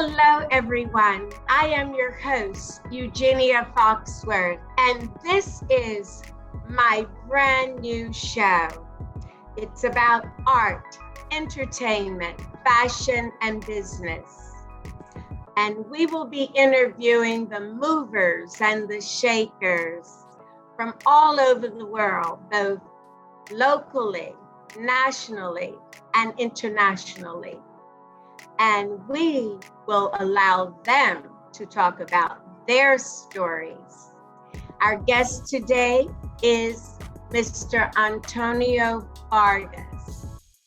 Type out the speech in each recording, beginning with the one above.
Hello, everyone. I am your host, Eugenia Foxworth, and this is my brand new show. It's about art, entertainment, fashion, and business. And we will be interviewing the movers and the shakers from all over the world, both locally, nationally, and internationally. And we will allow them to talk about their stories. Our guest today is Mr. Antonio Fargas,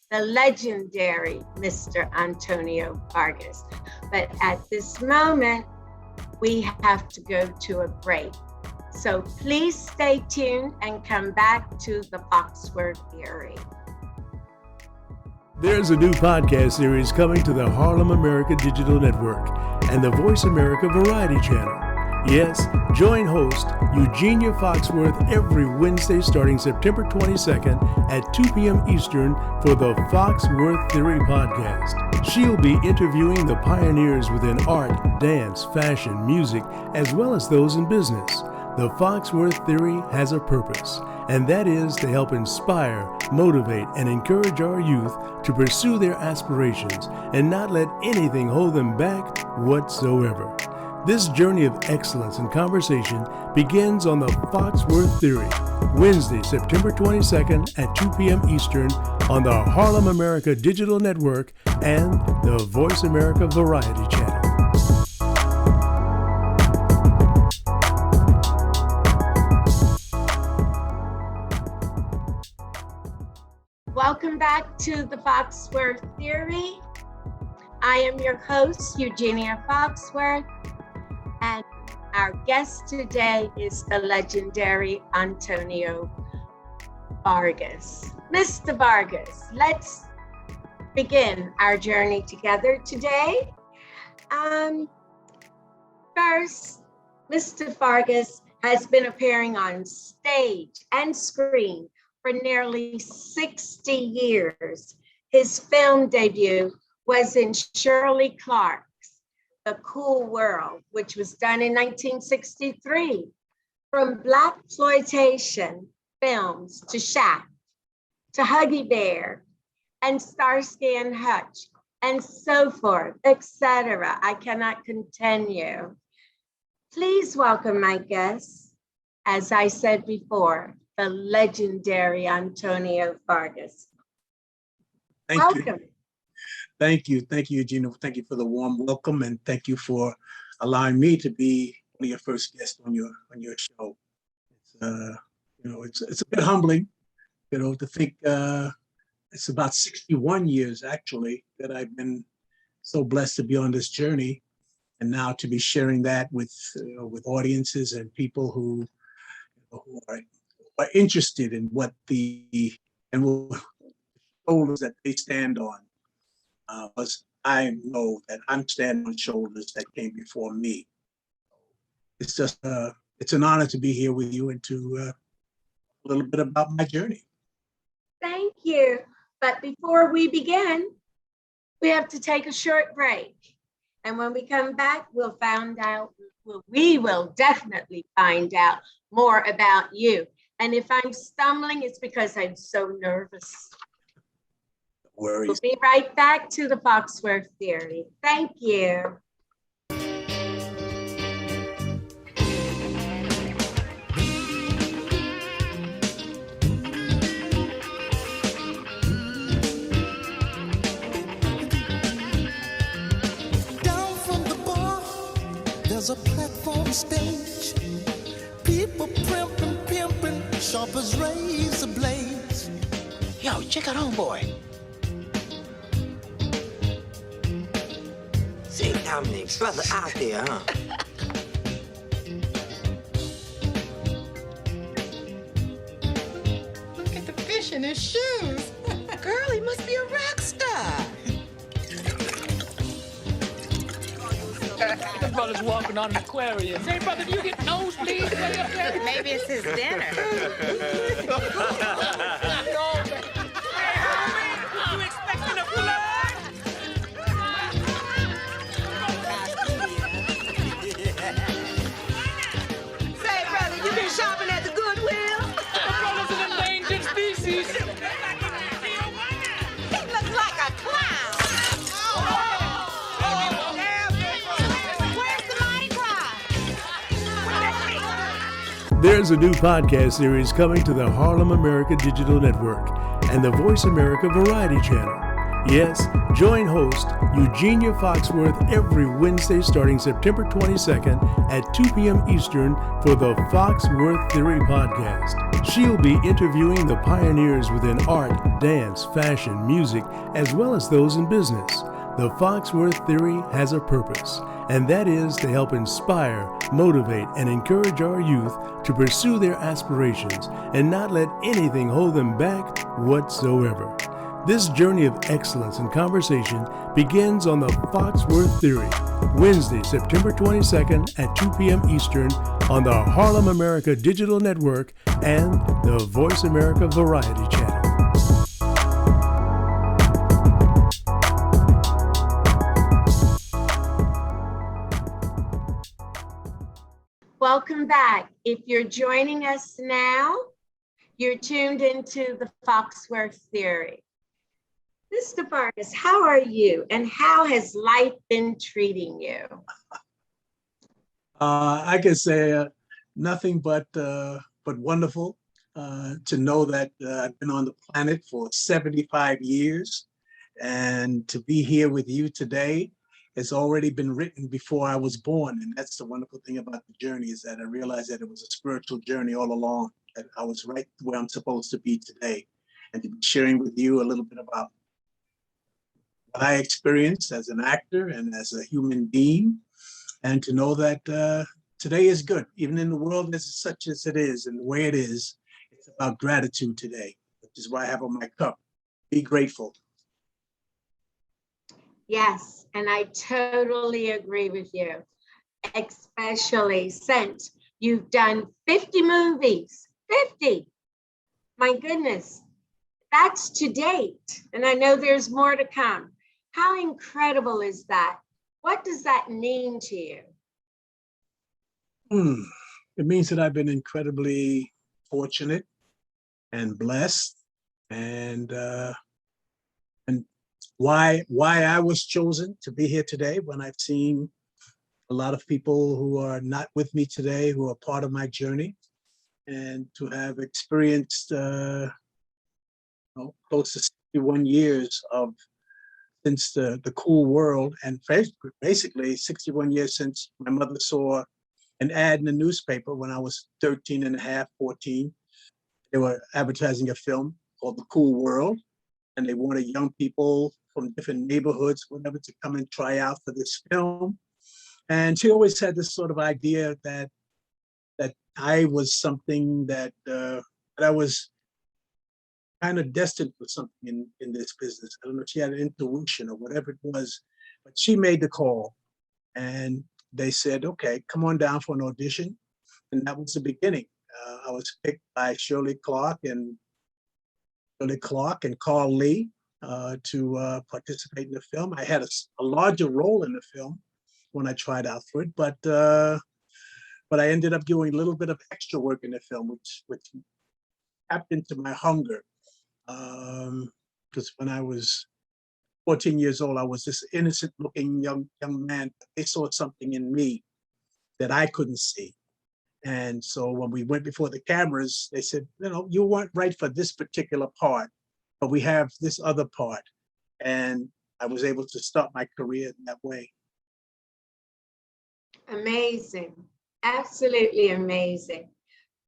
the legendary Mr. Antonio Fargas. But at this moment, we have to go to a break. So please stay tuned and come back to the Foxworth Theory. There's a new podcast series coming to the Harlem America Digital Network and the Voice America Variety Channel. Yes, join host Eugenia Foxworth every Wednesday starting September 22nd at 2 p.m. Eastern for the Foxworth Theory podcast. She'll be interviewing the pioneers within art, dance, fashion, music, as well as those in business. The Foxworth Theory has a purpose, and that is to help inspire, motivate, and encourage our youth to pursue their aspirations and not let anything hold them back whatsoever. This journey of excellence and conversation begins on the Foxworth Theory, Wednesday, September 22nd at 2 p.m. Eastern on the Harlem America Digital Network and the Voice America Variety Channel. Welcome back to the Foxworth Theory. I am your host, Eugenia Foxworth, and our guest today is the legendary Antonio Fargas. Mr. Fargas, let's begin our journey together today. First, Mr. Fargas has been appearing on stage and screen for nearly 60 years. His film debut was in Shirley Clarke's The Cool World, which was done in 1963. From blaxploitation films to Shaft, to Huggy Bear, and Starsky and Hutch, and so forth, etc. I cannot continue. Please welcome my guest, as I said before, the legendary Antonio Fargas. Welcome. Thank you, Eugenia. Thank you for the warm welcome, and thank you for allowing me to be one of your first guests on your show. It's a bit humbling, to think it's about 61 years actually that I've been so blessed to be on this journey, and now to be sharing that with audiences and people who are interested in what the shoulders that they stand on. Because I know that I'm standing on shoulders that came before me. It's just it's an honor to be here with you and to a little bit about my journey. Thank you. But before we begin, we have to take a short break. And when we come back, we will definitely find out more about you. And if I'm stumbling, it's because I'm so nervous. No worries. We'll be right back to the Foxworth Theory. Thank you. Down from the bar, there's a platform stage. People pimping, sharp as razor blades. Yo, check out homeboy. See, Dominic, brother out there, huh? Look at the fish in his shoes. Girl, he must be a rock star. The brother's walking on an aquarium. Say, brother, do you get nosebleeds way up there? Maybe it's his dinner. Hey, homie, you expecting a flood? There's a new podcast series coming to the Harlem America Digital Network and the Voice America Variety Channel. Yes, join host Eugenia Foxworth every Wednesday starting September 22nd at 2 p.m. Eastern for the Foxworth Theory podcast. She'll be interviewing the pioneers within art, dance, fashion, music, as well as those in business. The Foxworth Theory has a purpose, and that is to help inspire, motivate, and encourage our youth to pursue their aspirations and not let anything hold them back whatsoever. This journey of excellence and conversation begins on the Foxworth Theory, Wednesday, September 22nd at 2 p.m. Eastern on the Harlem America Digital Network and the Voice America Variety Channel. Welcome back. If you're joining us now, you're tuned into the Foxworth Theory. Mr. Fargas, how are you and how has life been treating you? I can say nothing but wonderful to know that I've been on the planet for 75 years, and to be here with you today has already been written before I was born. And that's the wonderful thing about the journey, is that I realized that it was a spiritual journey all along, that I was right where I'm supposed to be today, and to be sharing with you a little bit about what I experienced as an actor and as a human being, and to know that today is good, even in the world as such as it is and the way it is. It's about gratitude today, which is why I have on my cup. Be grateful. Yes, and I totally agree with you, especially since you've done 50 movies, 50. My goodness, that's to date. And I know there's more to come. How incredible is that? What does that mean to you? It means that I've been incredibly fortunate and blessed, and why I was chosen to be here today, when I've seen a lot of people who are not with me today, who are part of my journey, and to have experienced close to 61 years of since the cool world, and basically 61 years since my mother saw an ad in the newspaper when I was 13 and a half, 14. They were advertising a film called The Cool World, and they wanted young people from different neighborhoods, whatever, to come and try out for this film. And she always had this sort of idea that I was something that I was kind of destined for something in this business. I don't know if she had an intuition or whatever it was, but she made the call, and they said, okay, come on down for an audition. And that was the beginning. I was picked by Shirley Clark and Carl Lee to participate in the film. I had a larger role in the film when I tried out for it, but I ended up doing a little bit of extra work in the film, which tapped into my hunger. Because when I was 14 years old, I was this innocent-looking young man. They saw something in me that I couldn't see. And so when we went before the cameras, they said, you weren't right for this particular part, but we have this other part. And I was able to start my career in that way. Amazing, absolutely amazing.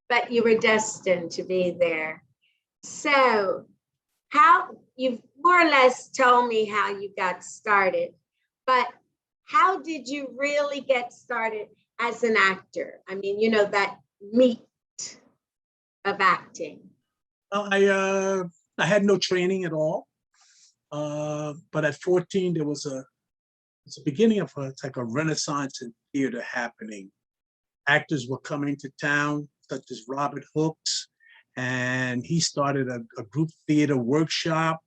But you were destined to be there. So you've more or less told me how you got started, but how did you really get started as an actor? I mean, that meat of acting. Well, I had no training at all, but at 14 there was a beginning of it's like a renaissance in theater happening. Actors were coming to town, such as Robert Hooks, and he started a group theater workshop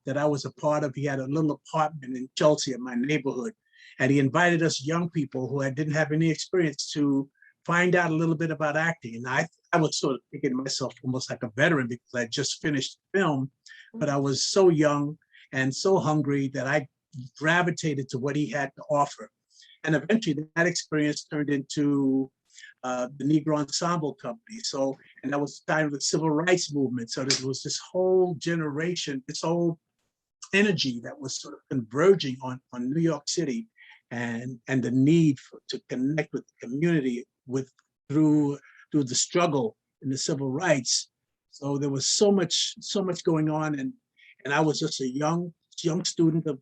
that I was a part of. He had a little apartment in Chelsea in my neighborhood, and he invited us young people who didn't have any experience to find out a little bit about acting. And I was sort of thinking to myself almost like a veteran, because I just finished the film, but I was so young and so hungry that I gravitated to what he had to offer. And eventually that experience turned into the Negro Ensemble Company. So, and that was kind of the civil rights movement. So there was this whole generation, this whole energy that was sort of converging on New York City, and the need to connect with the community through the struggle in the civil rights. So there was so much going on, and I was just a young student of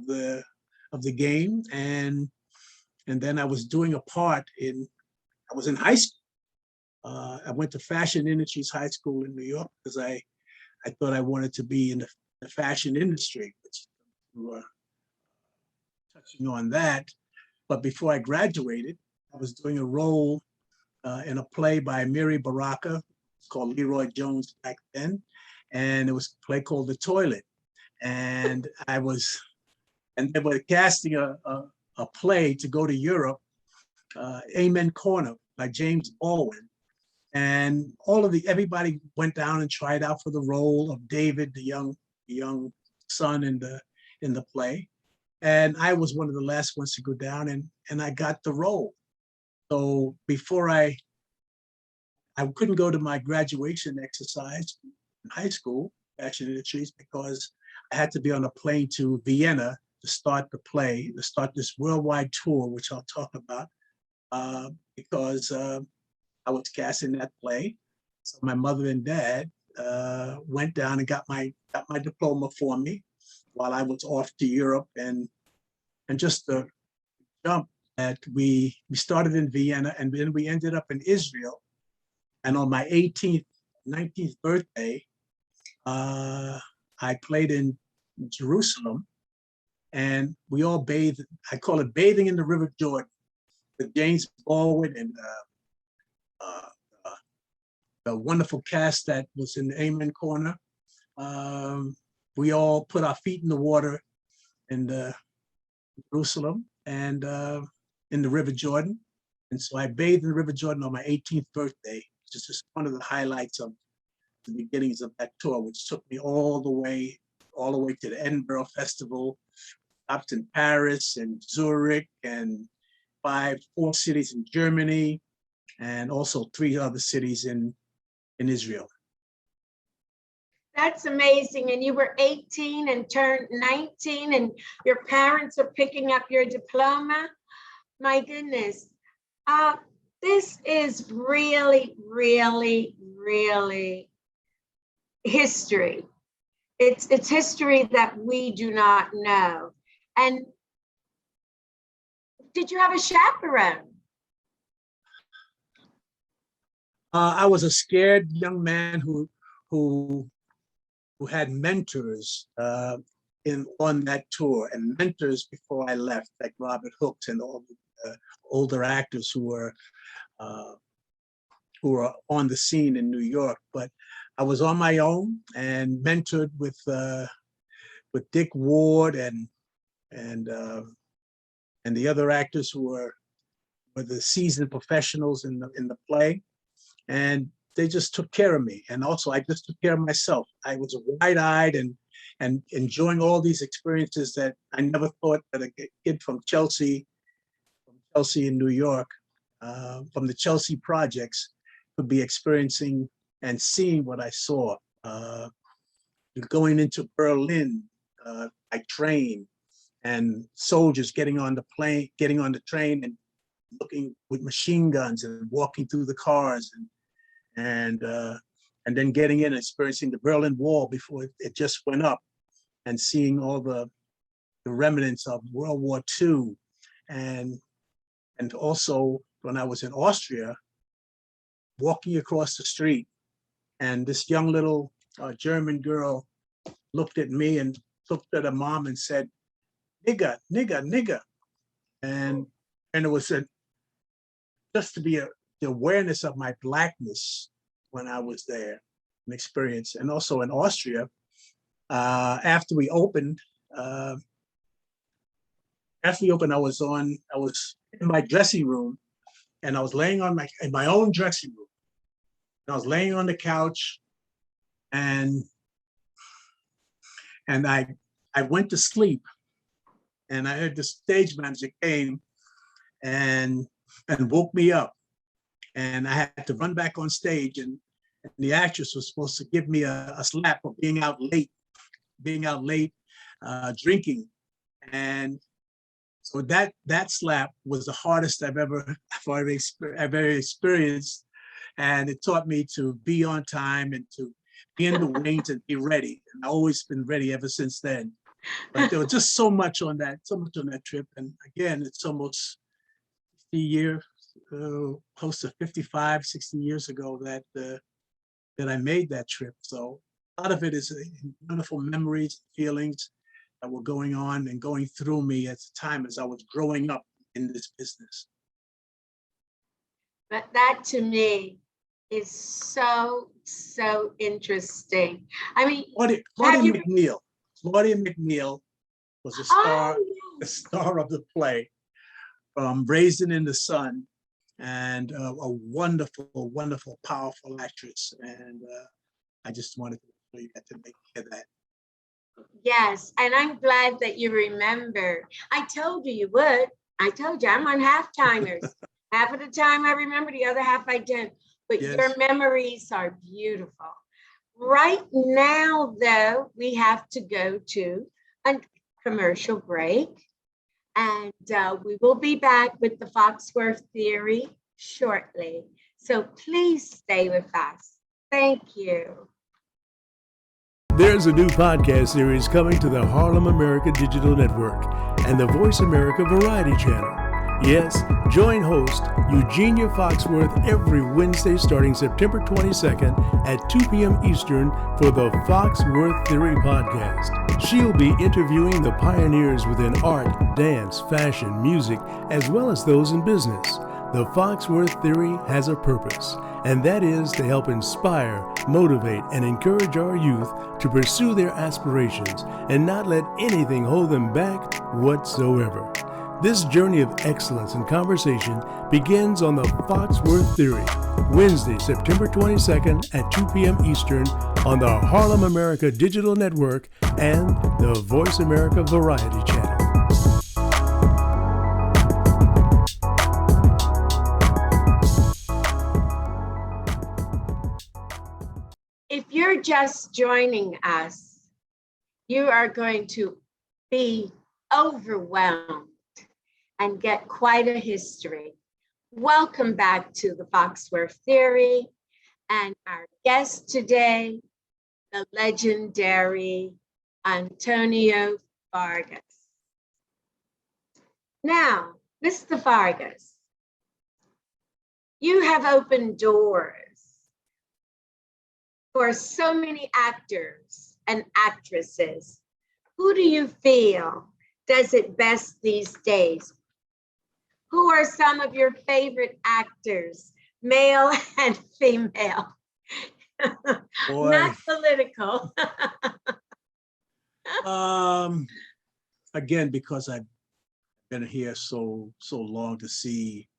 the game, and then I was doing a part I was in high school. I went to Fashion Industries High School in New York because I thought I wanted to be in the fashion industry, which we were touching on that. But before I graduated, I was doing a role in a play by Miri Baraka. It's called Leroy Jones back then. And it was a play called The Toilet. And they were casting a play to go to Europe, Amen Corner by James Baldwin. And everybody went down and tried out for the role of David, the young son in the play. And I was one of the last ones to go down, and I got the role. So before I couldn't go to my graduation exercise in high school, Fashion Industries, because I had to be on a plane to Vienna to start the play, to start this worldwide tour, which I'll talk about, because I was cast in that play. So my mother and dad went down and got my diploma for me while I was off to Europe, and just the jump that we started in Vienna, and then we ended up in Israel. And on my 19th birthday, I played in Jerusalem, and we all bathed. I call it bathing in the River Jordan, with James Baldwin and the wonderful cast that was in the Amen Corner. We all put our feet in the water in Jerusalem and in the River Jordan. And so I bathed in the River Jordan on my 18th birthday, which is just one of the highlights of the beginnings of that tour, which took me all the way to the Edinburgh Festival, stopped in Paris and Zurich and 4 cities in Germany, and also 3 other cities in Israel. That's amazing. And you were 18 and turned 19, and your parents are picking up your diploma. My goodness. This is really, really, really history. It's history that we do not know. And did you have a chaperone? I was a scared young man who had mentors on that tour, and mentors before I left, like Robert Hooks and all the older actors who were on the scene in New York. But I was on my own and mentored with Dick Ward and the other actors who were the seasoned professionals in the play, and they just took care of me. And also I just took care of myself. I was wide-eyed and enjoying all these experiences that I never thought that a kid from Chelsea in New York, from the Chelsea projects, could be experiencing and seeing what I saw. Going into Berlin by train, and soldiers getting on the train and looking with machine guns and walking through the cars, and then getting in and experiencing the Berlin Wall before it just went up, and seeing all the remnants of World War II, and also when I was in Austria, walking across the street, and this young little German girl looked at me and looked at her mom and said, "Nigga, nigga, nigga," and it was just to be the awareness of my Blackness when I was there, an experience. And also in Austria, after we opened, I was in my dressing room, and I was laying in my own dressing room. And I was laying on the couch, and I went to sleep, and I heard the stage manager came and woke me up. And I had to run back on stage, and the actress was supposed to give me a slap for being out late, drinking. And so that slap was the hardest I've ever experienced. And it taught me to be on time and to be in the wings and be ready. And I've always been ready ever since then. But there was just so much on that trip. And again, it's almost 50 years, close to 55, 60 years ago that I made that trip. So a lot of it is wonderful memories, feelings that were going on and going through me at the time as I was growing up in this business. But that to me is so interesting. I mean, Claudia McNeil was a star, oh, the star of the play from Raising in the Sun, and a wonderful, powerful actress. And I just wanted to show you to make sure that. yes, and I'm glad that you remember. I told you you would. I told you I'm on half timers. Half of the time I remember, the other half I don't. But Yes. your memories are beautiful. Right now, though, we have to go to a commercial break. And we will be back with the Foxworth theory shortly. So please stay with us. Thank you. There's a new podcast series coming to the Harlem America Digital Network and the Voice America Variety Channel. Yes, join host Eugenia Foxworth every Wednesday starting September 22nd at 2 p.m. Eastern for the Foxworth Theory podcast. She'll be interviewing the pioneers within art, dance, fashion, music, as well as those in business. The Foxworth Theory has a purpose, and that is to help inspire, motivate, and encourage our youth to pursue their aspirations and not let anything hold them back whatsoever. This journey of excellence and conversation begins on the Foxworth Theory, Wednesday, September 22nd at 2 p.m. Eastern on the Harlem America Digital Network and the Voice America Variety Channel. If you're just joining us, you are going to be overwhelmed and get quite a history. Welcome back to the Foxworth Theory, and our guest today, the legendary Antonio Fargas. Now, Mr. Fargas, you have opened doors for so many actors and actresses. Who do you feel does it best these days? Who are some of your favorite actors, male and female? Boy. Not political. Again, because I've been here so long to see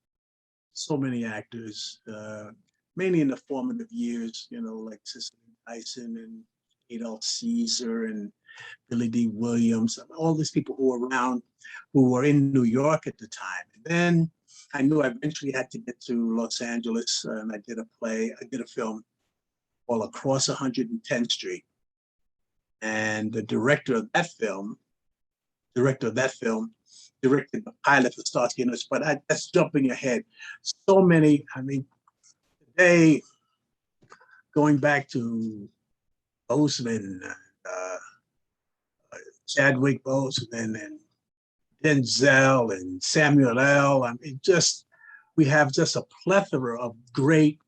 so many actors, mainly in the formative years, like Cicely Tyson and Adolph Caesar and Billy D. Williams, all these people who were around, who were in New York at the time. And then I knew I eventually had to get to Los Angeles, and I did a film called Across 110th Street. And the director of that film directed the pilot for Starsky, but that's jumping ahead. So many, today, going back to Boseman, Chadwick Boseman, and Denzel and Samuel L. We have just a plethora of great,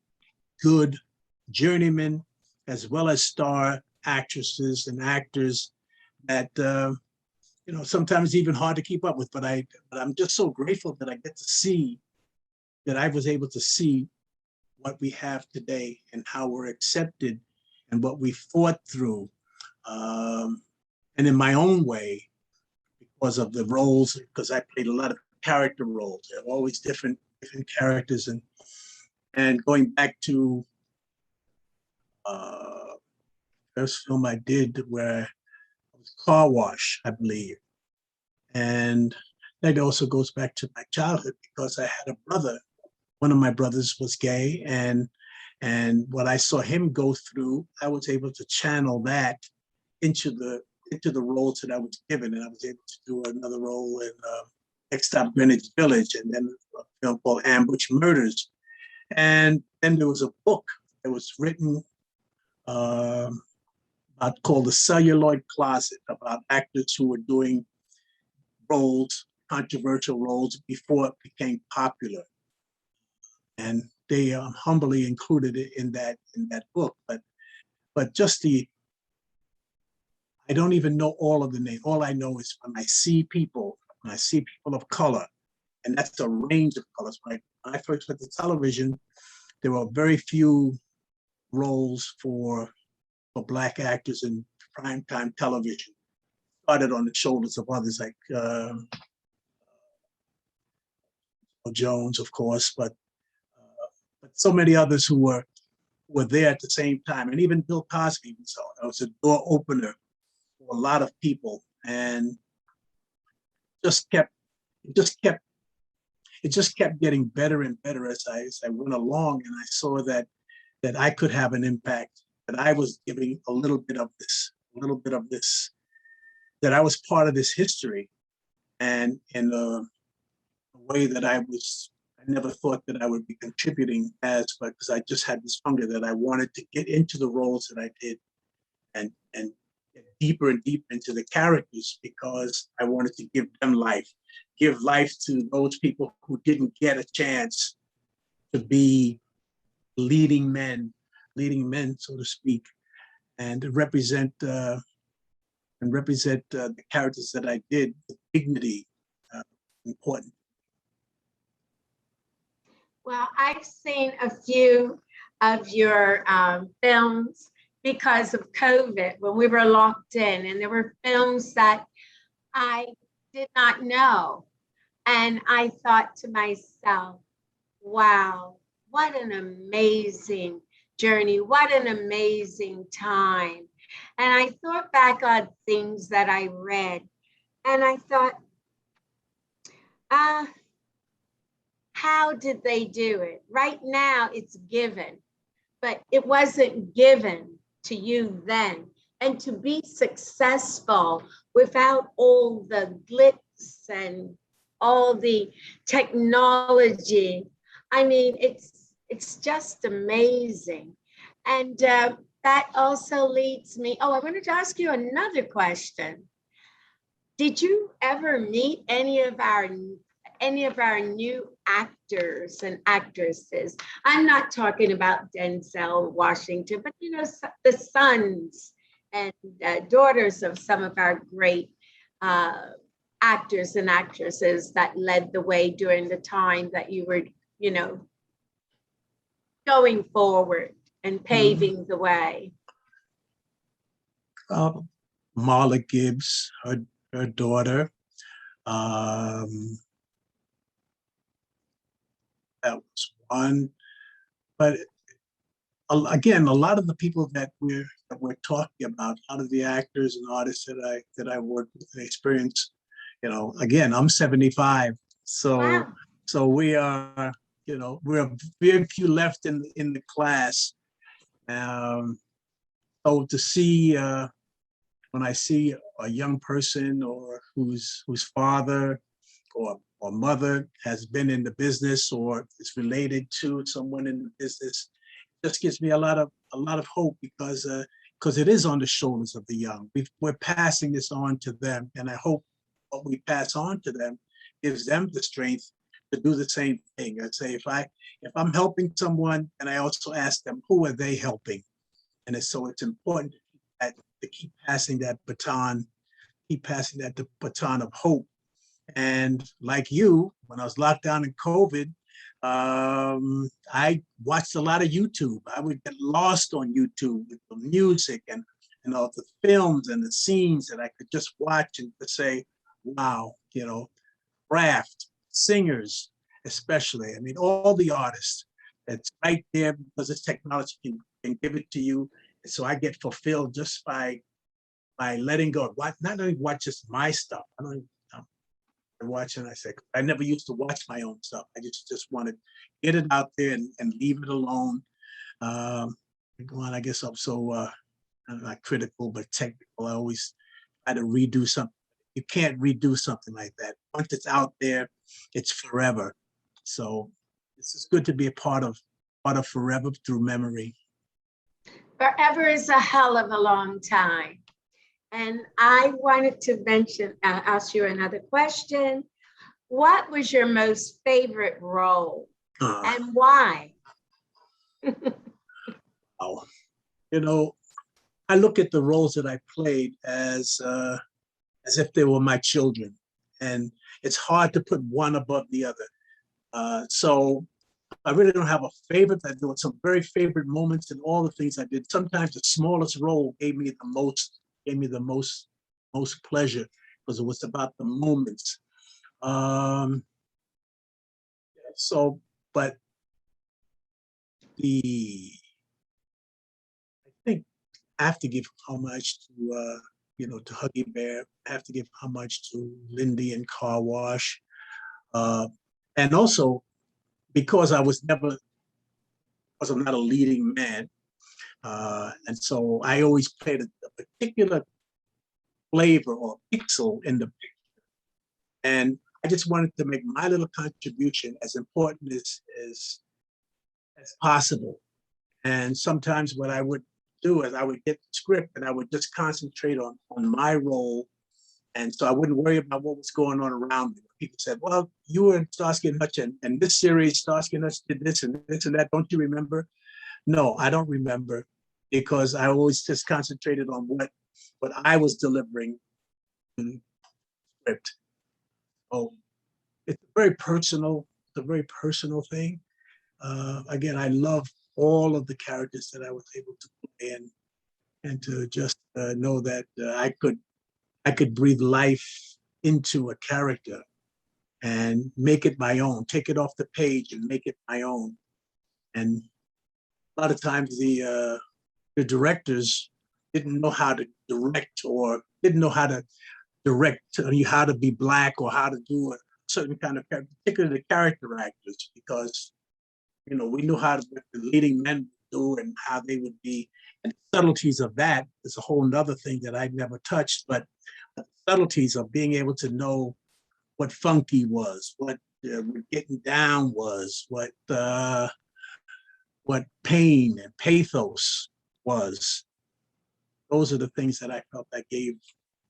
good journeymen, as well as star actresses and actors that sometimes even hard to keep up with. But I'm just so grateful that I was able to see what we have today and how we're accepted and what we fought through. And in my own way, because of the roles, because I played a lot of character roles, always different characters, and going back to first film I did where it was Car Wash, I believe. And that also goes back to my childhood, because I had a brother one of my brothers was gay, and what I saw him go through, I was able to channel that into the roles that I was given, and I was able to do another role in Next Stop Greenwich Village, and then a film called Ambush Murders. And then there was a book that was written called The Celluloid Closet, about actors who were doing roles, controversial roles, before it became popular. And they humbly included it in that book. But just I don't even know all of the names. All I know is when I see people of color, and that's a range of colors. When I first went to television, there were very few roles for Black actors in primetime television. Started on the shoulders of others like Jones, of course, but so many others who were there at the same time. And even Bill Cosby was a door opener for a lot of people, and it just kept getting better and better as I went along, and I saw that I could have an impact, that I was giving a little bit of this, that I was part of this history, and in a way that I never thought that I would be contributing because I just had this hunger that I wanted to get into the roles that I did, and get deeper and deeper into the characters, because I wanted to give them life, give life to those people who didn't get a chance to be leading men, so to speak, and represent the characters that I did with dignity. Important. Well, I've seen a few of your films because of COVID, when we were locked in, and there were films that I did not know. And I thought to myself, wow, what an amazing journey, what an amazing time. And I thought back on things that I read, and I thought, how did they do it? Right now it's given, but it wasn't given to you then. And to be successful without all the glitz and all the technology, I mean, it's just amazing. And that also leads me, I wanted to ask you another question. Did you ever meet any of our new actors and actresses? I'm not talking about Denzel Washington, but the sons and daughters of some of our great actors and actresses that led the way during the time that you were, going forward and paving the way. Marla Gibbs, her daughter. That was one. But again, a lot of the people that we're talking about, a lot of the actors and artists that I worked with and experienced, again, I'm 75, so wow. So we are, we're very few left in the class. So to see when I see a young person or whose father or mother has been in the business or is related to someone in the business, just gives me a lot of hope, because it is on the shoulders of the young. We're passing this on to them, and I hope what we pass on to them gives them the strength to do the same thing. I'd say if I'm helping someone, and I also ask them, who are they helping? And so it's important to keep passing that baton, the baton of hope. And like you, when I was locked down in COVID, I watched a lot of YouTube. I would get lost on YouTube with the music and all the films and the scenes that I could just watch and to say, wow, craft, singers, especially. I mean, all the artists, it's right there because this technology can give it to you. And so I get fulfilled just by letting go. Not only watch just my stuff. watch and I said, I never used to watch my own stuff. I just wanted to get it out there and leave it alone. Well, I guess I'm so I'm not critical, but technical. I always try to redo something. You can't redo something like that. Once it's out there, it's forever. So this is good to be a part of forever through memory. Forever is a hell of a long time. And I wanted to ask you another question. What was your most favorite role and why? Oh, you know, I look at the roles that I played as if they were my children, and it's hard to put one above the other. So I really don't have a favorite. There were some very favorite moments in all the things I did. Sometimes the smallest role gave me the most pleasure because it was about the moments. But I think I have to give homage to Huggy Bear. I have to give homage to Lindy and Car Wash. And also because I'm not a leading man. And so I always played a particular flavor or pixel in the picture. And I just wanted to make my little contribution as important as possible. And sometimes what I would do is I would get the script and I would just concentrate on my role. And so I wouldn't worry about what was going on around me. People said, well, you were in Starsky and Hutch, and this series, Starsky and Hutch did this and this and that. Don't you remember? No, I don't remember, because I always just concentrated on what I was delivering in the script. So it's a very personal thing. Again, I love all of the characters that I was able to play in, and to just know that I could breathe life into a character and make it my own, take it off the page and make it my own. And a lot of times the directors didn't know how to direct, or didn't know how to direct you how to be Black or how to do a certain kind of character, particularly the character actors, because we knew how the leading men would do and how they would be. And the subtleties of that is a whole nother thing that I've never touched, but the subtleties of being able to know what funky was, what getting down was, what pain and pathos was. Those are the things that I felt I gave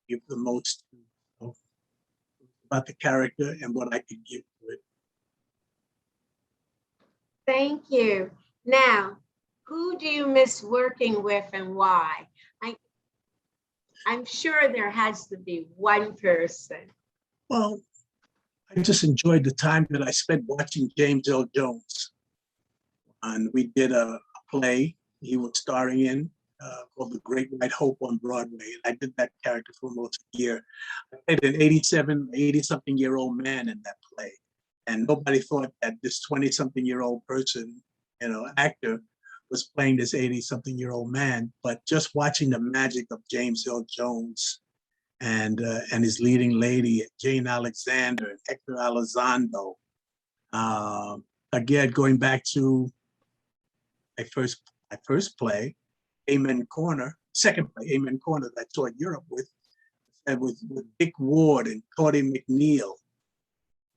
the most about the character and what I could give to it. Thank you. Now, who do you miss working with and why? I'm sure there has to be one person. Well, I just enjoyed the time that I spent watching James L. Jones. And we did a play he was starring in called The Great White Hope on Broadway. And I did that character for almost a year. I played an 80-something-year-old man in that play. And nobody thought that this 20-something-year-old person, actor, was playing this 80-something-year-old man. But just watching the magic of James L. Jones and his leading lady, Jane Alexander, and Hector Elizondo. Again, going back to my first play, Amen Corner, second play, Amen Corner, that I toured Europe with Dick Ward and Claudia McNeil.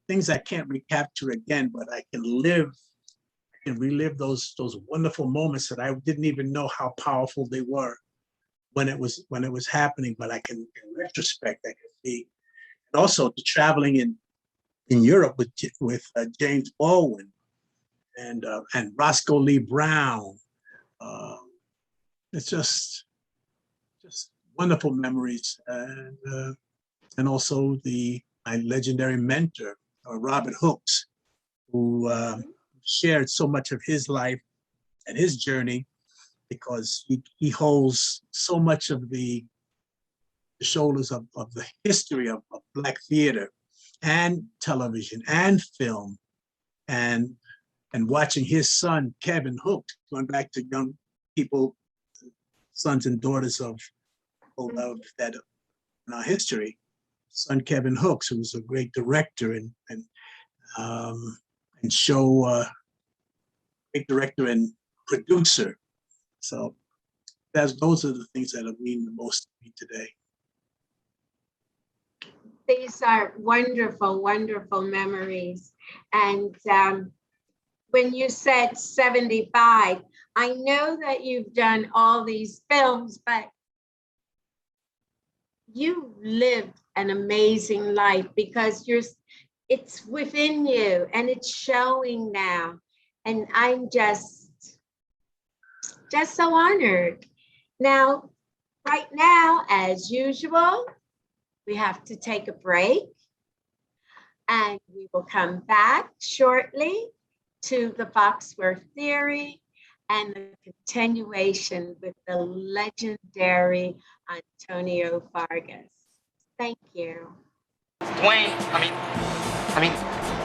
Things I can't recapture again, but I can relive those wonderful moments that I didn't even know how powerful they were when it was happening. But I can, in retrospect, I can see. And also the traveling in Europe with James Baldwin and Roscoe Lee Brown. It's just wonderful memories, and also my legendary mentor, Robert Hooks, who shared so much of his life and his journey, because he holds so much of the shoulders of the history of Black theater and television and film, and watching his son, Kevin Hooked, going back to young people, sons and daughters of that in our history. son Kevin Hooks, who was a great director and great director and producer. So those are the things that have mean the most to me today. These are wonderful, wonderful memories. And when you said 75, I know that you've done all these films, but you lived an amazing life because it's within you and it's showing now. And I'm just so honored. Now, right now, as usual, we have to take a break and we will come back shortly to the Foxworth theory and the continuation with the legendary Antonio Fargas. Thank you. Dwayne, I mean,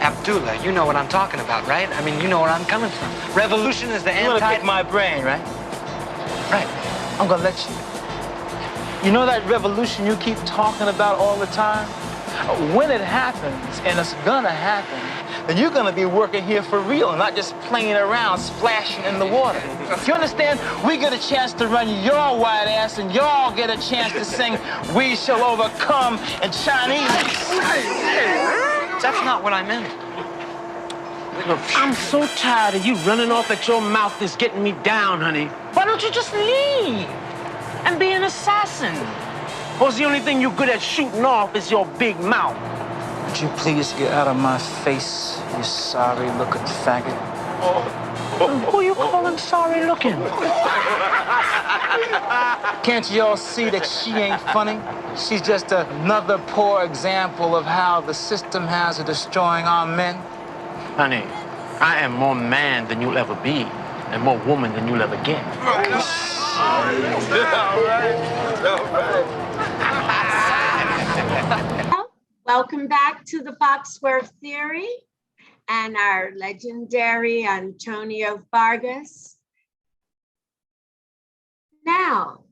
Abdullah, you know what I'm talking about, right? I mean, you know where I'm coming from. Revolution is the You wanna pick my brain, right? Right. I'm gonna let you. You know that revolution you keep talking about all the time? When it happens, and it's gonna happen, then you're gonna be working here for real, not just playing around, splashing in the water. You understand? We get a chance to run your white ass, and y'all get a chance to sing "We Shall Overcome" in Chinese. That's not what I meant. Look, I'm so tired of you running off at your mouth is getting me down, honey. Why don't you just leave and be an assassin? Or the only thing you're good at shooting off is your big mouth? Would you please get out of my face, you sorry-looking faggot? Who you calling sorry looking? Can't y'all see that she ain't funny? She's just another poor example of how the system has her destroying our men. Honey, I am more man than you'll ever be and more woman than you'll ever get. Welcome back to the Foxworth theory and our legendary Antonio Fargas. Now,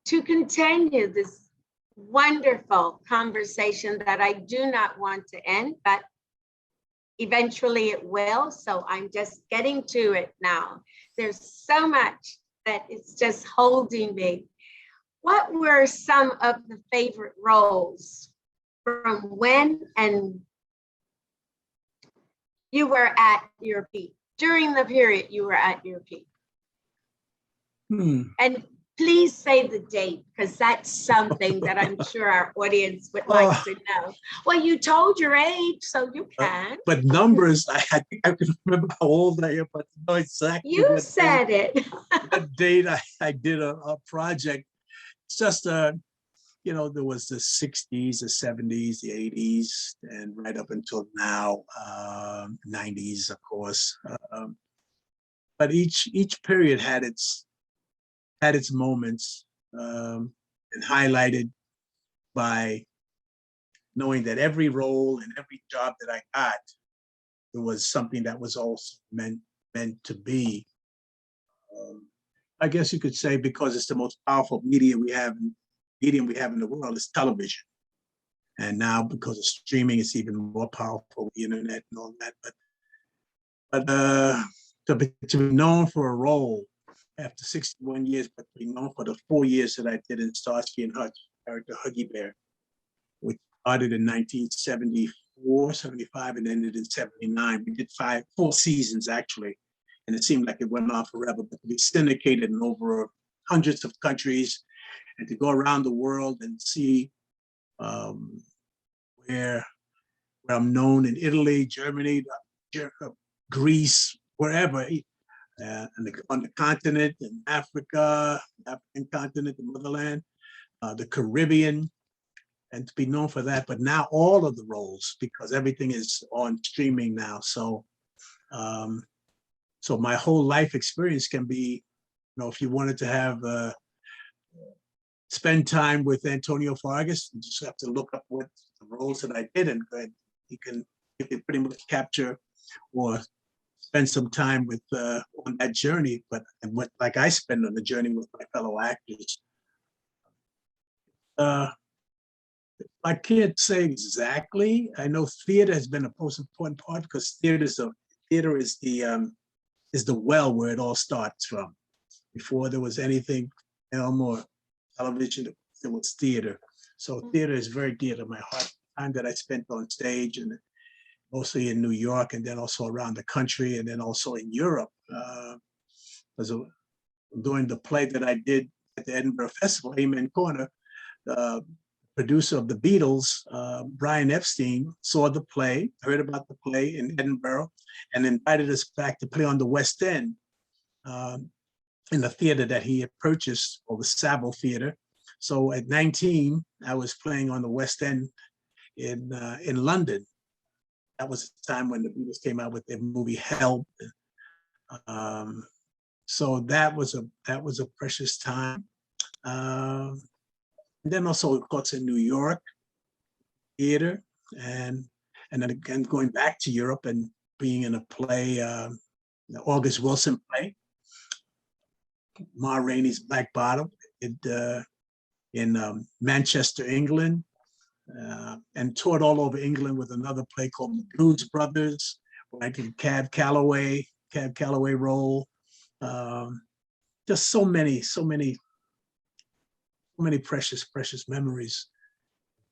to continue this wonderful conversation that I do not want to end, but eventually it will, so I'm just getting to it now. There's so much that it's just holding me. What were some of the favorite roles from when and you were at your peak, during the period you were at your peak? And please say the date, because that's something that I'm sure our audience would like to know. Well, you told your age, so you can. But numbers, I think I can remember how old I am, but I know exactly. You said it. What date I did a project. It's just, you know, there was the 60s, the 70s, the 80s, and right up until now, 90s, of course. But each period had its moments, and highlighted by knowing that every role and every job that I got, there was something that was also meant to be. I guess you could say, because it's the most powerful medium we have in the world is television. And now because of streaming, it's even more powerful, the internet and all that. But to be known for a role after 61 years, but to be known for the 4 years that I did in Starsky and Hutch, character Huggy Bear, which started in 1974, 75, and ended in 79. We did 4 seasons actually. And it seemed like it went on forever, but to be syndicated in over hundreds of countries and to go around the world and see where I'm known in Italy, Germany, Greece, wherever, on the continent, in Africa, African continent, the motherland, the Caribbean, and to be known for that. But now all of the roles, because everything is on streaming now. So my whole life experience can be, you know, if you wanted to have, spend time with Antonio Fargas, you just have to look up what the roles that I did, and you can pretty much capture or spend some time with on that journey. But like I spend on the journey with my fellow actors, I can't say exactly. I know theater has been a most important part because theater is the well where it all starts from. Before there was anything film or television, there was theater. So theater is very dear to my heart. Time that I spent on stage and mostly in New York and then also around the country and then also in Europe. During the play that I did at the Edinburgh Festival, Amen Corner, the producer of the Beatles, Brian Epstein, saw the play, heard about the play in Edinburgh, and invited us back to play on the West End in the theater that he had purchased, called the Savile Theater. So at 19, I was playing on the West End in London. That was the time when the Beatles came out with their movie Help. So that was a precious time. And then also, of course, in New York, theater, and then again going back to Europe and being in a play, the August Wilson play, Ma Rainey's Black Bottom, in Manchester, England, and toured all over England with another play called The Blues Brothers, where I did Cab Calloway role. Just so many precious memories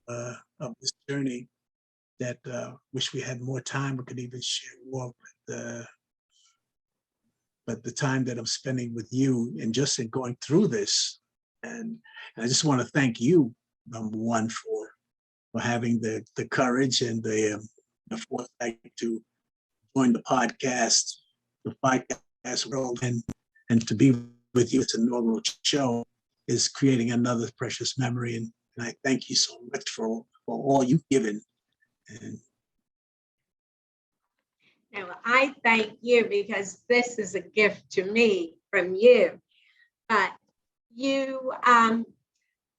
of this journey that wish we had more time. We could even share more, but the time that I'm spending with you and just in going through this, and I just want to thank you, number one, for having the courage and the foresight to join the podcast world, and to be with you. It's an inaugural show is creating another precious memory, and I thank you so much for all you've given. And now I thank you because this is a gift to me from you. But you,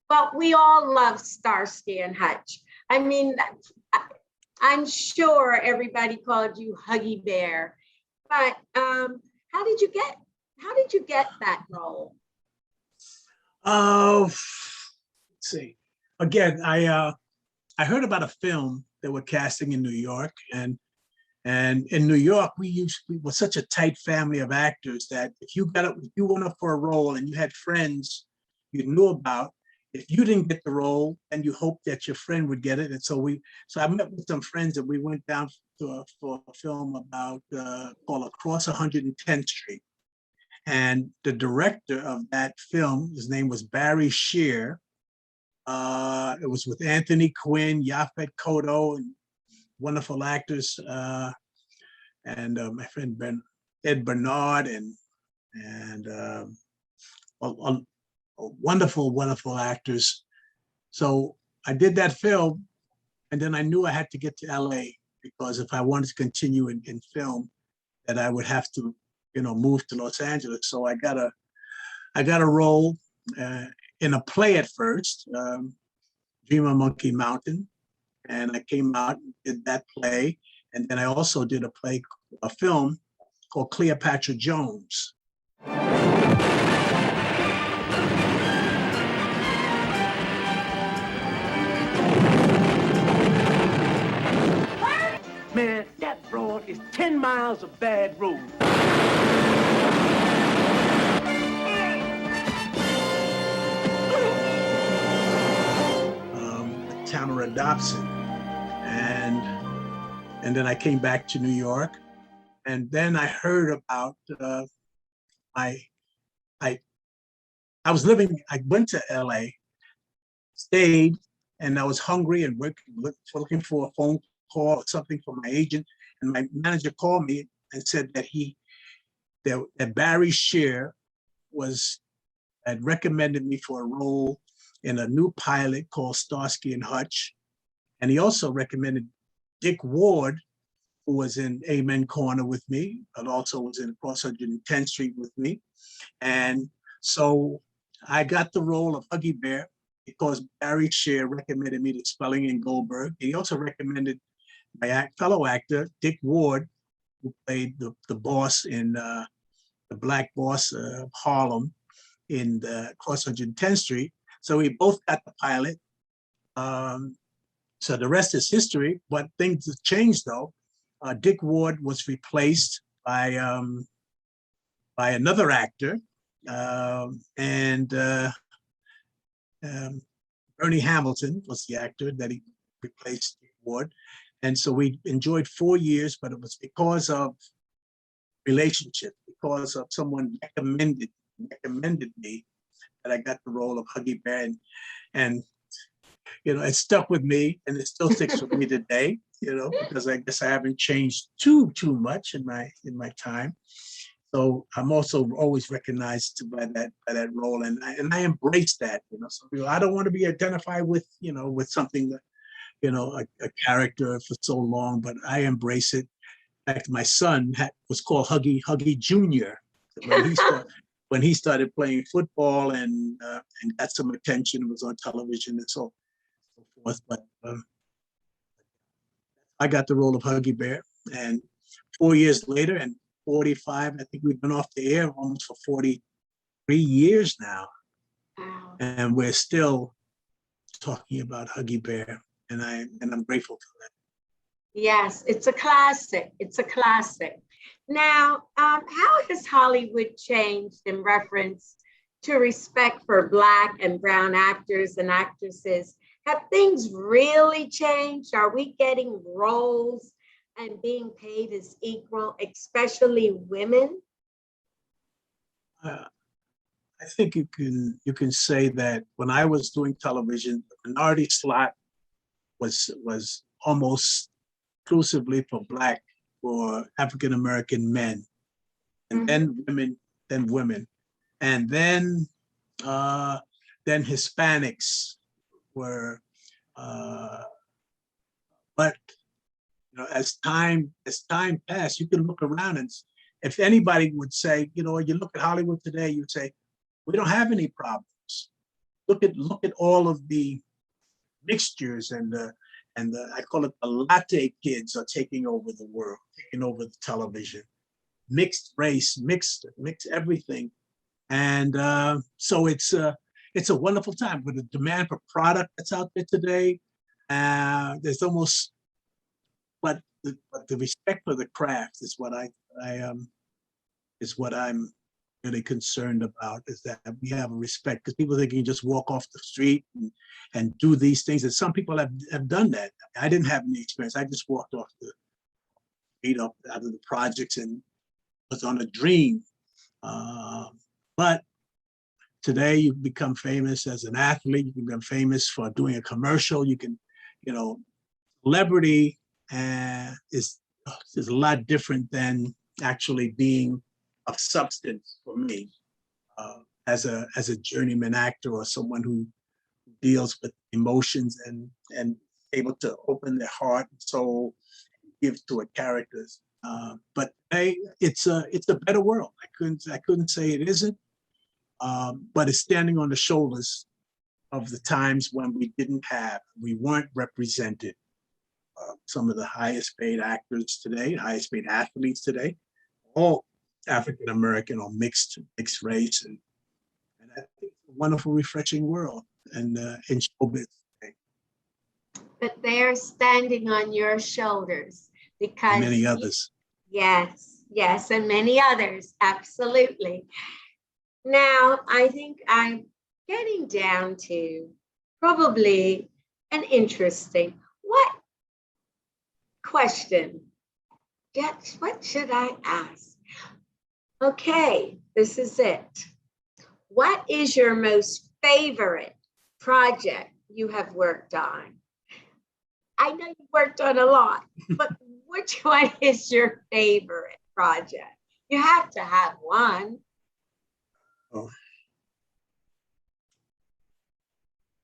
but we all love Starsky and Hutch. I mean, I'm sure everybody called you Huggy Bear, but how did you get that role? Let's see. Again, I heard about a film that we're casting in New York, and in New York, we were such a tight family of actors that if you went up for a role and you had friends you knew about, if you didn't get the role, and you hoped that your friend would get it. And so I met with some friends and we went down for a film about called Across 110th Street. And the director of that film, his name was Barry Shear. It was with Anthony Quinn, Yaphet Kotto, and wonderful actors, and my friend Ed Bernard, and wonderful actors. So I did that film, and then I knew I had to get to LA, because if I wanted to continue in film, that I would have to, move to Los Angeles. So I got a role in a play at first, Dream on Monkey Mountain, and I came out and did that play, and then I also did a film called Cleopatra Jones. Man, that road is 10 miles of bad road. Town of Rhodopsin, and then I came back to New York, and then I heard about I went to LA, stayed, and I was hungry and looking for a phone call or something from my agent, and my manager called me and said that Barry Shear had recommended me for a role in a new pilot called Starsky and Hutch. And he also recommended Dick Ward, who was in Amen Corner with me, but also was in Across 110th Street with me. And so I got the role of Huggy Bear because Barry Shear recommended me to Spelling and Goldberg. He also recommended my fellow actor, Dick Ward, who played the boss in the Black Boss of Harlem in the Across 110th Street. So we both got the pilot. So the rest is history, but things have changed though. Dick Ward was replaced by another actor, and Bernie Hamilton was the actor that he replaced Dick Ward. And so we enjoyed 4 years, but it was because of relationship, because of someone recommended me that I got the role of Huggy Bear, and you know, it stuck with me, and it still sticks with me today. You know, because I guess I haven't changed too much in my time. So I'm also always recognized by that role, and I embrace that. You know, so I don't want to be identified with with something that a character for so long, but I embrace it. In fact, my son was called Huggy Jr. when he started playing football and got some attention, was on television and so forth. But I got the role of Huggy Bear, and 4 years later, and 45, I think we've been off the air almost for 43 years now. Wow. And we're still talking about Huggy Bear, and I'm grateful for that. Yes, it's a classic. It's a classic. Now, how has Hollywood changed in reference to respect for Black and brown actors and actresses? Have things really changed? Are we getting roles and being paid as equal, especially women? I think you can say that when I was doing television, the minority slot was almost exclusively for Black or African American men, and then women, and then Hispanics were. But as time passed, you can look around, and if anybody would say, you look at Hollywood today, you'd say, we don't have any problems. Look at all of the mixtures and the I call it the latte kids are taking over the world, taking over the television, mixed race, mixed everything, and so it's a wonderful time with the demand for product that's out there today. There's almost, but the respect for the craft is what I'm really concerned about, is that we have a respect, because people think you can just walk off the street and do these things, and some people have done that. I didn't have any experience. I just walked off the street out of the projects and was on a dream. But today you become famous as an athlete, you can become famous for doing a commercial, you can, celebrity is a lot different than actually being of substance for me, as a journeyman actor or someone who deals with emotions and able to open their heart and soul, give to a character. But hey, it's a better world. I couldn't say it isn't, but it's standing on the shoulders of the times when we weren't represented. Some of the highest paid actors today, highest paid athletes today, all African American or mixed race, and I think it's a wonderful, refreshing world, and in showbiz today. But they're standing on your shoulders because And many others. Yes, and many others, absolutely. Now, I think I'm getting down to probably an interesting, what question? What should I ask? Okay, this is it. What is your most favorite project you have worked on? I know you worked on a lot, but which one is your favorite project? You have to have one. Oh.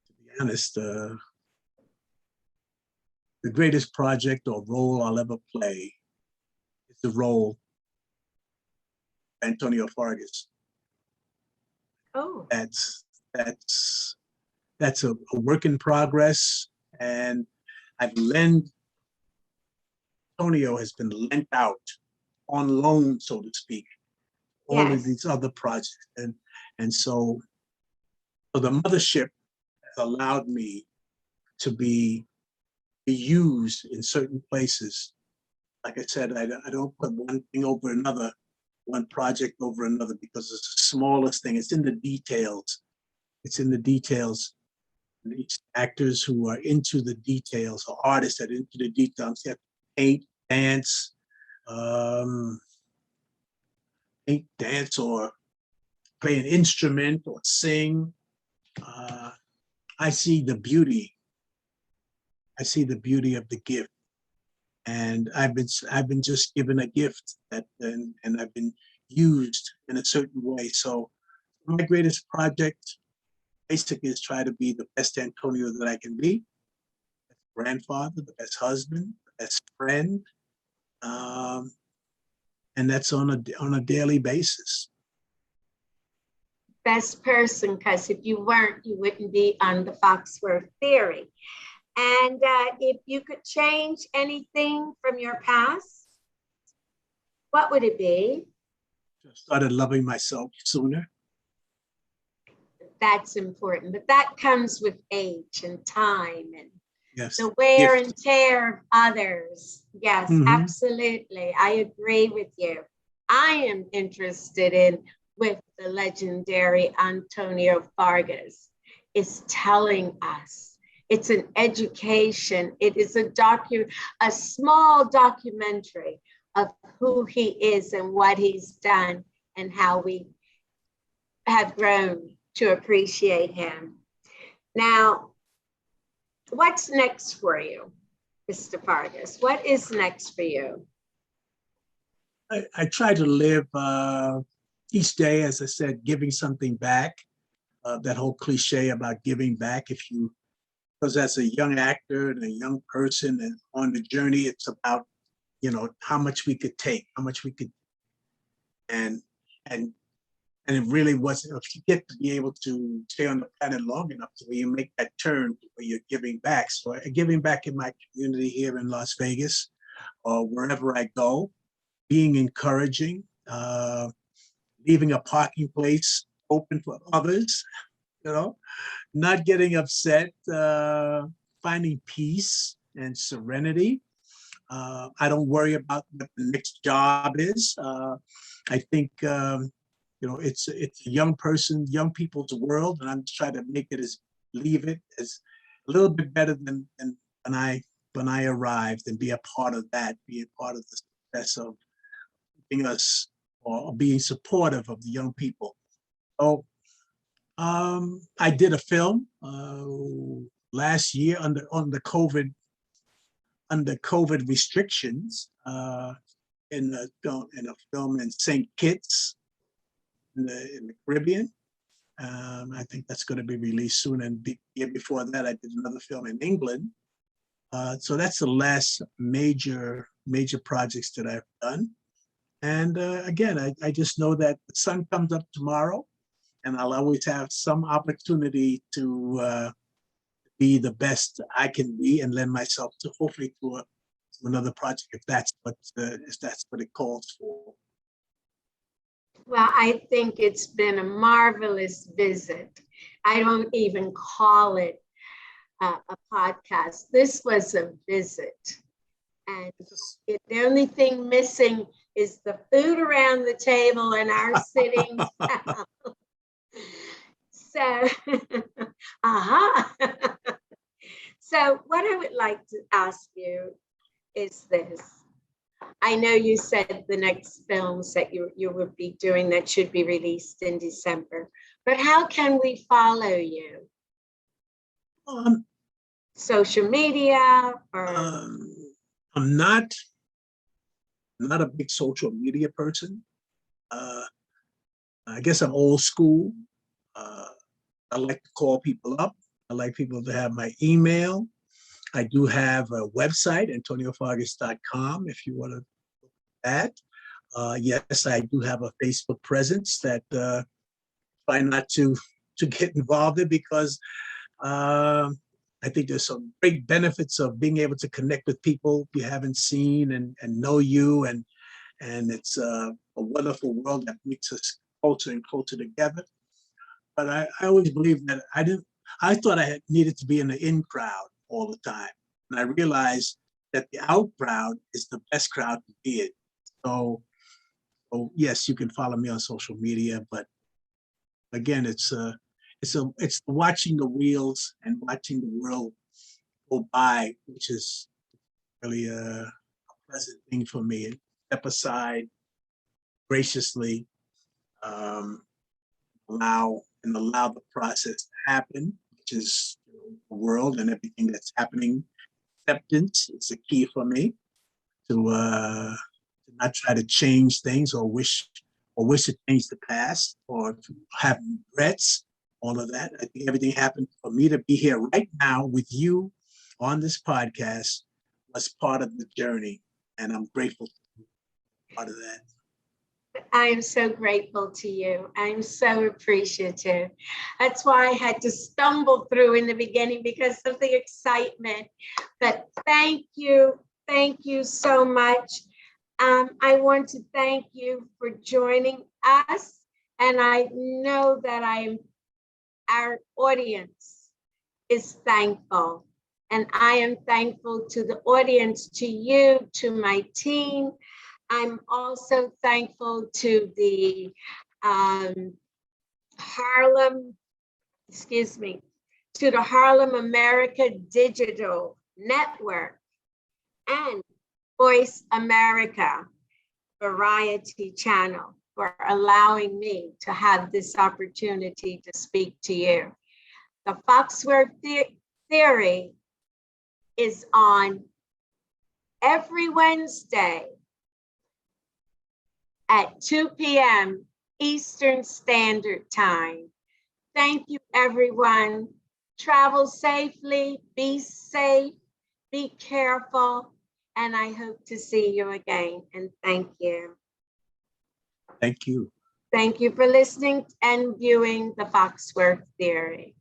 To be honest, the greatest project or role I'll ever play is the role of Antonio Fargas. Oh. That's a work in progress, and Antonio has been lent out on loan, so to speak, all of these other projects, and so the mothership has allowed me to be used in certain places. Like I said, I don't put one thing over another, one project over another, because it's the smallest thing. It's in the details. It's in the details. And each actors who are into the details, or artists that are into the details, they have to paint, dance, or play an instrument or sing. I see the beauty. I see the beauty of the gift, and I've been just given a gift that, and I've been used in a certain way. So my greatest project basically is try to be the best Antonio that I can be, the best grandfather, the best husband, the best friend, and that's on a daily basis. Best person, because if you weren't, you wouldn't be on the Foxworth theory. And if you could change anything from your past, what would it be? I started loving myself sooner. That's important, but that comes with age and time and Yes. the wear Gift. and tear of others. Yes, absolutely. I agree with you. I am interested in with the legendary Antonio Fargas is telling us. It's an education. It is a small documentary of who he is and what he's done and how we have grown to appreciate him. Now, what's next for you, Mr. Fargas? What is next for you? I try to live each day, as I said, giving something back. That whole cliche about giving back. Because as a young actor and a young person and on the journey, it's about, how much we could take, how much we could, and it really wasn't, if you get to be able to stay on the planet long enough to where you make that turn where you're giving back. So giving back in my community here in Las Vegas, or wherever I go, being encouraging, leaving a parking place open for others, not getting upset, finding peace and serenity. I don't worry about what the next job is. I think, it's a young people's world, and I'm just trying to leave it as a little bit better than when I arrived, and be a part of that, be a part of the success of being us, or being supportive of the young people. So I did a film last year under COVID restrictions, in a film in St. Kitts in the Caribbean. I think that's going to be released soon. And the year before that, I did another film in England. So that's the last major projects that I've done. And again, I just know that the sun comes up tomorrow, and I'll always have some opportunity to be the best I can be and lend myself to, hopefully, to another project, if that's what it calls for. Well, I think it's been a marvelous visit. I don't even call it a podcast. This was a visit. And the only thing missing is the food around the table and our sitting down. So, So what I would like to ask you is this. I know you said the next films that you would be doing that should be released in December, but how can we follow you? Social media or? I'm not a big social media person. I guess I'm old school. I like to call people up. I like people to have my email. I do have a website, AntonioFargas.com, if you want to look at that. Yes, I do have a Facebook presence that try not to get involved in, because I think there's some great benefits of being able to connect with people you haven't seen and know you, and it's a wonderful world that makes us closer and closer together. But I always believed that I thought I needed to be in the in crowd. all the time. And I realized that the out crowd is the best crowd to be in. So yes, you can follow me on social media, but again, it's watching the wheels and watching the world go by, which is really a pleasant thing for me. And step aside graciously, allow the process to happen, which is the world and everything that's happening. Acceptance is the key for me to not try to change things or wish to change the past or to have regrets, all of that. I think everything happened for me to be here right now with you on this podcast was part of the journey, and I'm grateful to be part of that. I am so grateful to you. I'm so appreciative. That's why I had to stumble through in the beginning because of the excitement. But thank you so much. I want to thank you for joining us. And I know that our audience is thankful. And I am thankful to the audience, to you, to my team. I'm also thankful to the Harlem America Digital Network and Voice America Variety Channel for allowing me to have this opportunity to speak to you. The Foxworth Theory is on every Wednesday at 2 p.m. Eastern Standard Time. Thank you, everyone. Travel safely, be safe, be careful, and I hope to see you again. And thank you. Thank you. Thank you for listening and viewing the Foxworth Theory.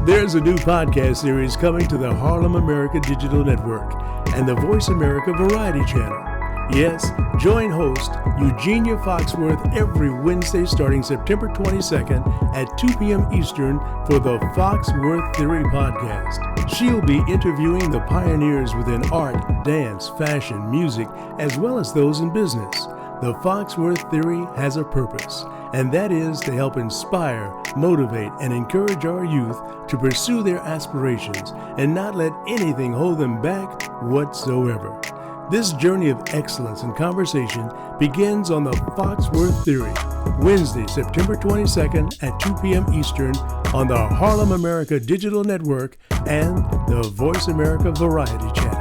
There's a new podcast series coming to the Harlem America Digital Network and the Voice America Variety Channel. Yes, join host Eugenia Foxworth every Wednesday starting September 22nd at 2 p.m. Eastern for the Foxworth Theory podcast. She'll be interviewing the pioneers within art, dance, fashion, music, as well as those in business. The Foxworth Theory has a purpose, and that is to help inspire, motivate, and encourage our youth to pursue their aspirations and not let anything hold them back whatsoever. This journey of excellence and conversation begins on the Foxworth Theory, Wednesday, September 22nd at 2 p.m. Eastern on the Harlem America Digital Network and the Voice America Variety Channel.